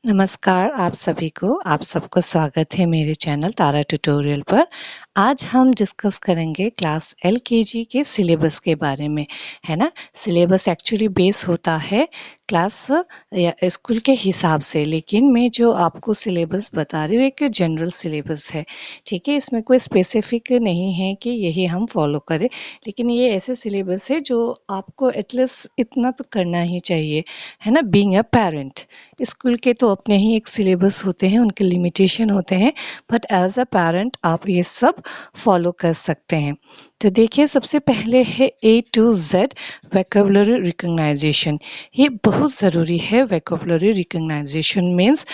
नमस्कार आप सबको स्वागत है मेरे चैनल तारा ट्यूटोरियल पर। आज हम डिस्कस करेंगे क्लास एलकेजी के सिलेबस के बारे में, है ना? सिलेबस एक्चुअली बेस होता है क्लास या स्कूल के हिसाब से, लेकिन मैं जो आपको सिलेबस बता रही हूँ एक जनरल सिलेबस है, ठीक है? इसमें कोई स्पेसिफिक नहीं है कि यही हम फॉलो करें, लेकिन ये ऐसे सिलेबस है जो आपको एटलीस्ट इतना तो करना ही चाहिए, है ना? Being a parent. स्कूल के तो अपने ही एक सिलेबस होते हैं, उनके लिमिटेशन होते हैं, बट एज अ पेरेंट आप ये सब फॉलो कर सकते हैं। तो देखिए, सबसे पहले है A to Z vocabulary recognition. ये बहुत ज़रूरी है। वोकैबुलरी रिकॉग्नाइजेशन मीन्स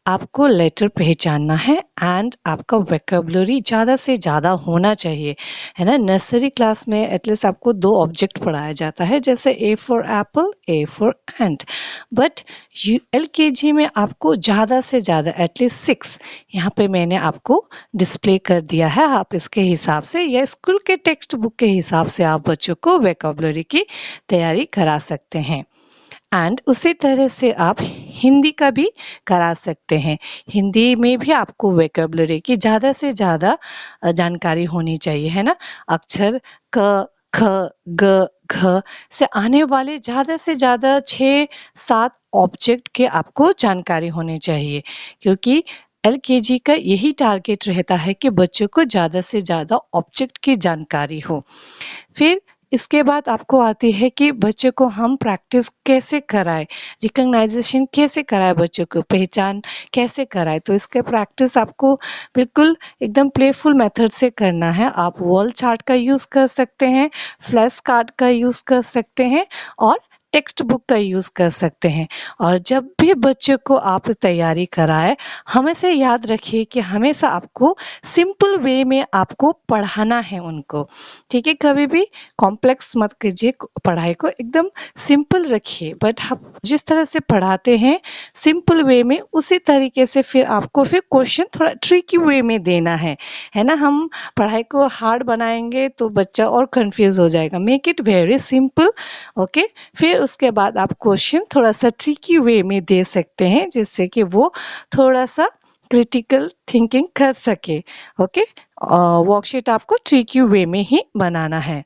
आपको लेटर पहचानना है एंड आपका वोकैबुलरी ज़्यादा से ज़्यादा होना चाहिए, है ना? नर्सरी क्लास में एटलीस्ट आपको 2 ऑब्जेक्ट पढ़ाया जाता है, जैसे A for Apple, A for ant. But LKG में आपको ज़्यादा से ज़्यादा एटलीस्ट 6 यहाँ पे मैंने आपको डिस्प्ले कर दिया है। आप इसके हिसाब से या स्कूल के टेक्स्ट बुक के हिसाब से आप बच्चों को वोकैबुलरी की तैयारी करा सकते हैं। एंड उसी तरह से आप हिंदी का भी करा सकते हैं। हिंदी में भी आपको वोकैबुलरी की ज़्यादा से ज़्यादा जानकारी होनी चाहिए, है ना? अक्षर क, ख, ग, घ से आने वाले ज़्यादा से ज़्यादा 6-7 ऑब्जेक्ट के आपको जानकारी होनी चाहिए, क्योंकि एलकेजी का यही टारगेट रहता है कि बच्चों को ज़्यादा से ज़्यादा ऑब्जेक्ट की जानकारी हो। फिर इसके बाद आपको आती है कि बच्चों को हम प्रैक्टिस कैसे कराएं, रिकॉग्नाइजेशन कैसे कराएं, बच्चों को पहचान कैसे कराएं। तो इसके प्रैक्टिस आपको बिल्कुल एकदम प्लेफुल मेथड से करना है। आप वॉल चार्ट का यूज़ कर सकते हैं, फ्लैश कार्ड का यूज़ कर सकते हैं और टेक्स्ट बुक का यूज़ कर सकते हैं। और जब भी बच्चों को आप तैयारी कराएं, हमेशा याद रखिए कि हमेशा आपको सिंपल वे में आपको पढ़ाना है उनको, ठीक है? कभी भी कॉम्प्लेक्स मत कीजिए, पढ़ाई को एकदम सिंपल रखिए। बट आप जिस तरह से पढ़ाते हैं सिंपल वे में, उसी तरीके से फिर आपको फिर क्वेश्चन थोड़ा ट्रिकी वे में देना है ना? हम पढ़ाई को हार्ड बनाएंगे तो बच्चा और कंफ्यूज हो जाएगा। Make it very simple, okay? फिर उसके बाद आप क्वेश्चन थोड़ा सा ट्रिकी वे में दे सकते हैं, जिससे कि वो थोड़ा सा क्रिटिकल थिंकिंग कर सके, ओके? वर्कशीट आपको ट्रिकी वे में ही बनाना है।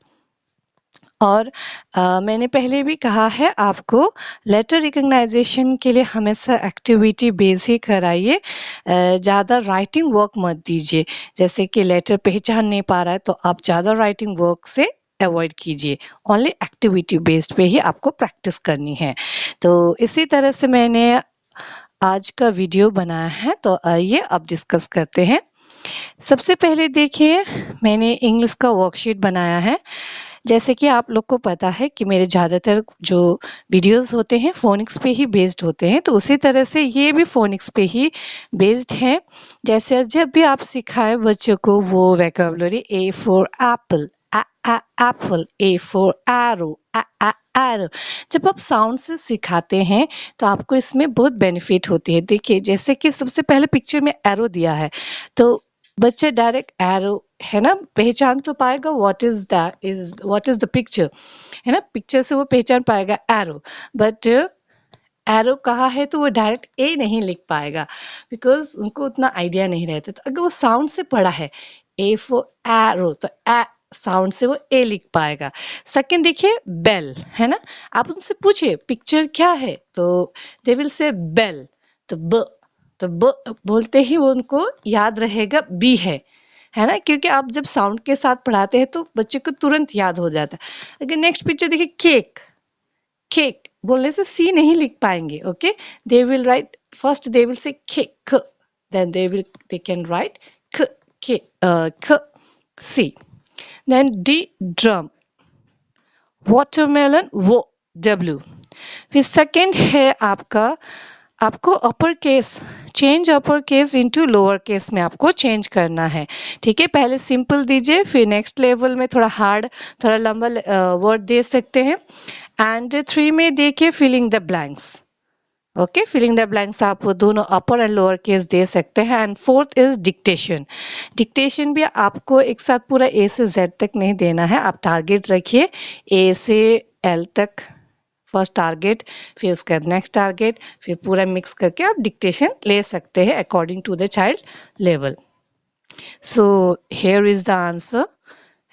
और मैंने पहले भी कहा है आपको लेटर रिकॉग्नाइजेशन के लिए हमेशा एक्टिविटी बेस ही कराइए, ज़्यादा राइटिंग वर्क मत दीजिए। जैसे कि लेटर पहचान नहीं पा रहा है तो आप ज़्यादा राइटिंग वर्क से अवॉइड कीजिए। ओनली एक्टिविटी बेस्ड पे ही आपको प्रैक्टिस करनी है। तो इसी तरह से मैंने आज का वीडियो बनाया है, तो आइए अब डिस्कस करते हैं। सबसे पहले देखिए, मैंने इंग्लिश का वर्कशीट बनाया है। जैसे कि आप लोग को पता है कि मेरे ज़्यादातर जो वीडियोस होते हैं फोनिक्स पे ही बेस्ड होते हैं, तो उसी तरह से ये भी फोनिक्स पे ही बेस्ड है। जैसे जब भी आप सिखाए बच्चों को वो vocabulary, A for Apple, Apple, A for aero, arrow, जब आप साउंड से सिखाते हैं तो आपको इसमें बहुत बेनिफिट होती है। देखिए, जैसे कि सबसे पहले पिक्चर में एरो दिया है, तो बच्चे डायरेक्ट एरो, है ना, पहचान तो पाएगा व्हाट इज द पिक्चर, है ना? पिक्चर से वो पहचान पाएगा एरो। बट एरो कहाँ है तो वो डायरेक्ट ए नहीं लिख पाएगा, बिकॉज उनको उतना आइडिया नहीं रहता। तो अगर वो साउंड से पढ़ा है ए फॉर एरो, तो ए साउंड से वो ए लिख पाएगा। सेकंड देखिए, बेल, है ना? आप उनसे पूछिए पिक्चर क्या है, तो दे विल से बेल। तो ब बोलते ही वो उनको याद रहेगा बी है ना? क्योंकि आप जब साउंड के साथ पढ़ाते हैं तो बच्चे को तुरंत याद हो जाता है। अगर नेक्स्ट पिक्चर देखिए, केक, केक बोलने से सी नहीं लिख पाएंगे, okay? They will write, first they will say cake, then they can write क, के, क, C. Then D, drum, watermelon, वो, डब्ल्यू। फिर सेकंड है आपको upper case, change upper case into lower case में आपको चेंज करना है, ठीक है? पहले सिंपल दीजिए, फिर नेक्स्ट लेवल में थोड़ा हार्ड, थोड़ा लंबा वर्ड दे सकते हैं। एंड 3 में देखिए filling the blanks, okay? Filling the blanks आप दोनों अपर एंड लोअर केस दे सकते हैं। And fourth is dictation. Dictation भी आपको एक साथ पूरा ए से जेड तक नहीं देना है, आप टारगेट रखिए ए से एल तक, फर्स्ट टारगेट, फिर उसके बाद नेक्स्ट टारगेट, फिर पूरा मिक्स करके आप डिक्टेशन ले सकते हैं according to the child level. So here is the answer,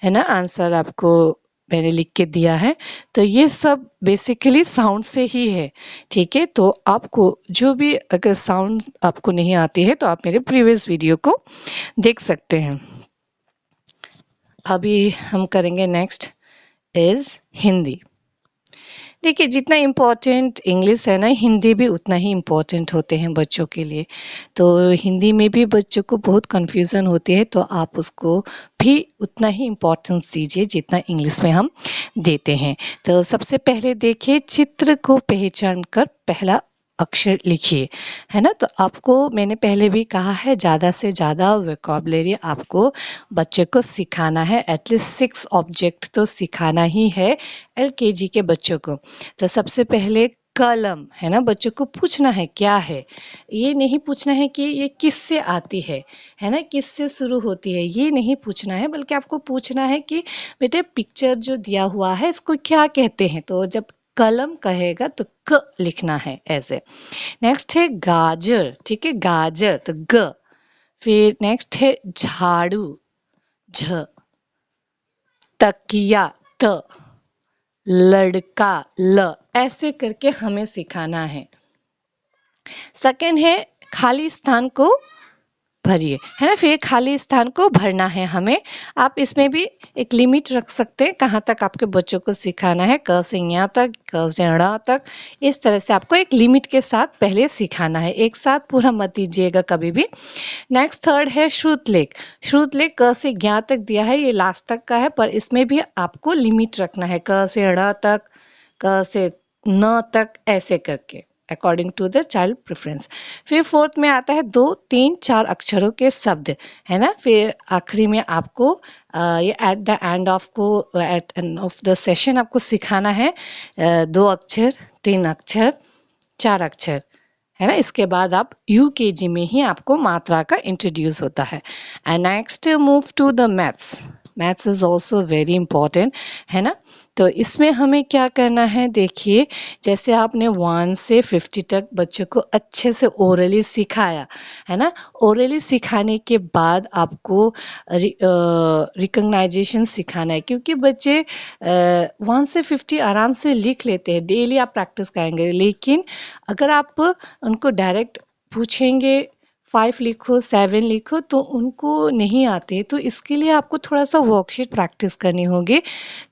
है ना, आंसर आपको मैंने लिख के दिया है। तो ये सब बेसिकली साउंड से ही है, ठीक है। तो आपको जो भी अगर साउंड आपको नहीं आती है तो आप मेरे प्रीवियस वीडियो को देख सकते हैं। अभी हम करेंगे नेक्स्ट इज हिंदी। देखिए, जितना इम्पोर्टेंट इंग्लिश है ना, हिंदी भी उतना ही इम्पोर्टेंट होते हैं बच्चों के लिए। तो हिंदी में भी बच्चों को बहुत कंफ्यूजन होती है, तो आप उसको भी उतना ही इम्पोर्टेंस दीजिए जितना इंग्लिश में हम देते हैं। तो सबसे पहले देखिए, चित्र को पहचान कर पहला अक्षर लिखिए, है ना। तो आपको मैंने पहले भी कहा है, ज़्यादा से ज़्यादा वोकैबुलरी आपको बच्चे को सिखाना है। एटलीस्ट 6 ऑब्जेक्ट तो सिखाना ही है LKG के बच्चों को। तो सबसे पहले कलम, है ना, बच्चों को पूछना है क्या है। ये नहीं पूछना है कि ये किससे आती है ना, किससे शुरू होती है, ये नहीं पूछना है, बल्कि आपको पूछना है कि बेटे पिक्चर जो दिया हुआ है इसको क्या कहते हैं। तो जब कलम कहेगा तो क लिखना है ऐसे। नेक्स्ट है गाजर, ठीक है, गाजर तो ग। फिर नेक्स्ट है झाड़ू, झ। तकिया, त। लड़का, ल। ऐसे करके हमें सिखाना है। सेकंड है खाली स्थान को भरिए, है ना। फिर खाली स्थान को भरना है हमें। आप इसमें भी एक लिमिट रख सकते हैं कहाँ तक आपके बच्चों को सिखाना है, क से ञ तक, क से ण तक। इस तरह से आपको एक लिमिट के साथ पहले सिखाना है, एक साथ पूरा मत दीजिएगा कभी भी। नेक्स्ट थर्ड है श्रुतलेख। श्रुतलेख क से ज्ञ तक दिया है, ये लास्ट तक का है, पर इसमें भी आपको लिमिट रखना है, क से ण तक, क से न तक, ऐसे करके according to the child preference. फिर फोर्थ में आता है 2, 3, 4 अक्षरों के शब्द, है ना। फिर आखिरी में आपको ये at the end of the session आपको सिखाना है 2 अक्षर, 3 अक्षर, 4 अक्षर, है ना। इसके बाद आप UKG में ही आपको मात्रा का इंट्रोड्यूस होता है। And next move to the maths. Maths is also very important, है ना। तो इसमें हमें क्या करना है, देखिए, जैसे आपने 1 से 50 तक बच्चों को अच्छे से ओरली सिखाया, है ना। ओरली सिखाने के बाद आपको रिकग्नाइजेशन सिखाना है, क्योंकि बच्चे 1 से 50 आराम से लिख लेते हैं, डेली आप प्रैक्टिस करेंगे। लेकिन अगर आप उनको डायरेक्ट पूछेंगे 5 लिखो, 7 लिखो, तो उनको नहीं आते। तो इसके लिए आपको थोड़ा सा वर्कशीट प्रैक्टिस करनी होगी।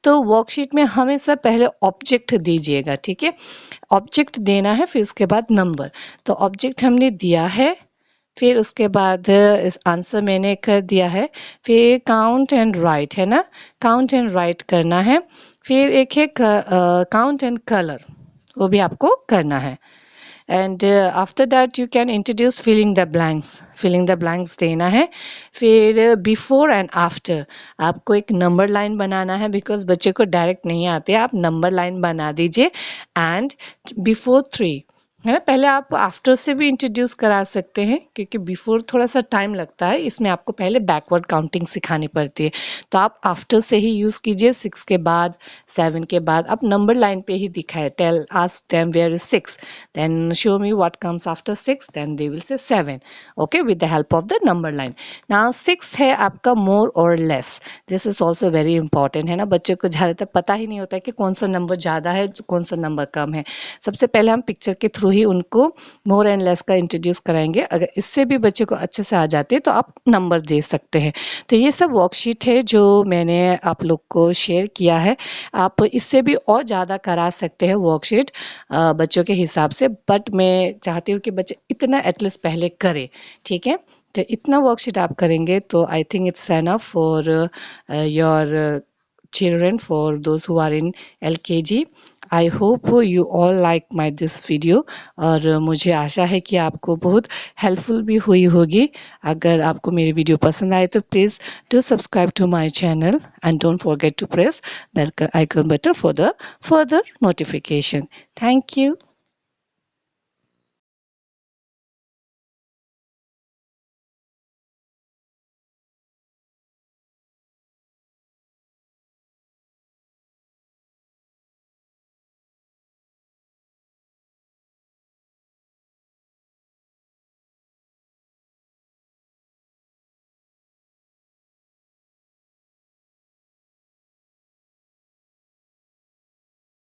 तो वर्कशीट में हमेशा पहले ऑब्जेक्ट दीजिएगा, ठीक है। ऑब्जेक्ट देना है, फिर उसके बाद नंबर। तो ऑब्जेक्ट हमने दिया है, फिर उसके बाद इस आंसर मैंने कर दिया है। फिर काउंट एंड राइट, है ना, काउंट एंड राइट करना है। फिर एक है काउंट एंड कलर, वो भी आपको करना है। And after that you can introduce filling the blanks. Filling the blanks देना है। फिर बिफोर एंड आफ्टर आपको एक नंबर लाइन बनाना है, बिकॉज बच्चे को डायरेक्ट नहीं आते, आप नंबर लाइन बना दीजिए। एंड बिफोर 3, है ना। पहले आप आफ्टर से भी इंट्रोड्यूस करा सकते हैं, क्योंकि बिफोर थोड़ा सा टाइम लगता है, इसमें आपको पहले बैकवर्ड काउंटिंग सिखानी पड़ती है। तो आप आफ्टर से ही यूज कीजिए, 6 के बाद, 7 के बाद आप नंबर लाइन पे ही दिखाए। Tell ask them where is 6, then show me what comes after 6, then they will say 7, okay, with the help of the number line. Now 6 है आपका मोर और less. This is also very important, है ना। बच्चों को ज्यादातर पता ही नहीं होता है कि कौन सा नंबर ज्यादा है, कौन सा नंबर कम है। सबसे पहले हम पिक्चर के थ्रू ही उनको मोर एंड लेस का इंट्रोड्यूस कराएंगे। अगर इससे भी बच्चे को अच्छे से आ जाते हैं तो आप नंबर दे सकते हैं। तो ये सब वर्कशीट है जो मैंने आप लोग को शेयर किया है। आप इससे भी और ज़्यादा करा सकते हैं वर्कशीट बच्चों के हिसाब से, बट मैं चाहती हूँ कि बच्चे इतना एटलीस्ट पहले करें, ठीक है। तो इतना वर्कशीट आप करेंगे तो I think it's enough for your children, for those who are in LKG. I hope you all like my this video, और मुझे आशा है कि आपको बहुत हेल्पफुल भी हुई होगी। अगर आपको मेरी वीडियो पसंद आए तो please do subscribe to my channel and don't forget to press the icon button for the further notification. Thank you.